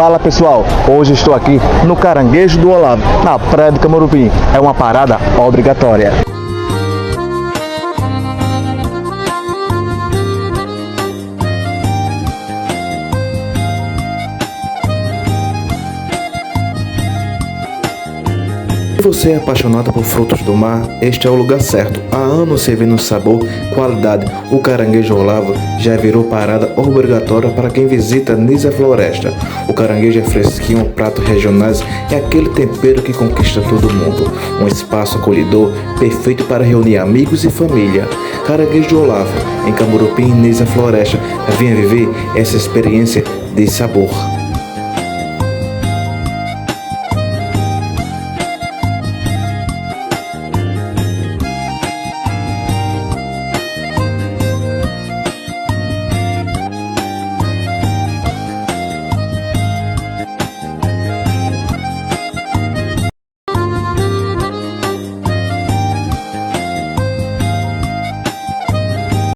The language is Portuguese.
Fala pessoal, hoje estou aqui no Caranguejo do Olavo, na praia de Camurupim. É uma parada obrigatória. Se você é apaixonado por frutos do mar, este é o lugar certo. Há anos servindo sabor, qualidade. O Caranguejo Olavo já virou parada obrigatória para quem visita Nisa Floresta. O caranguejo é fresquinho, pratos regionais, é aquele tempero que conquista todo mundo. Um espaço acolhedor, perfeito para reunir amigos e família. Caranguejo Olavo, em Camurupim, Nisa Floresta. Venha viver essa experiência de sabor.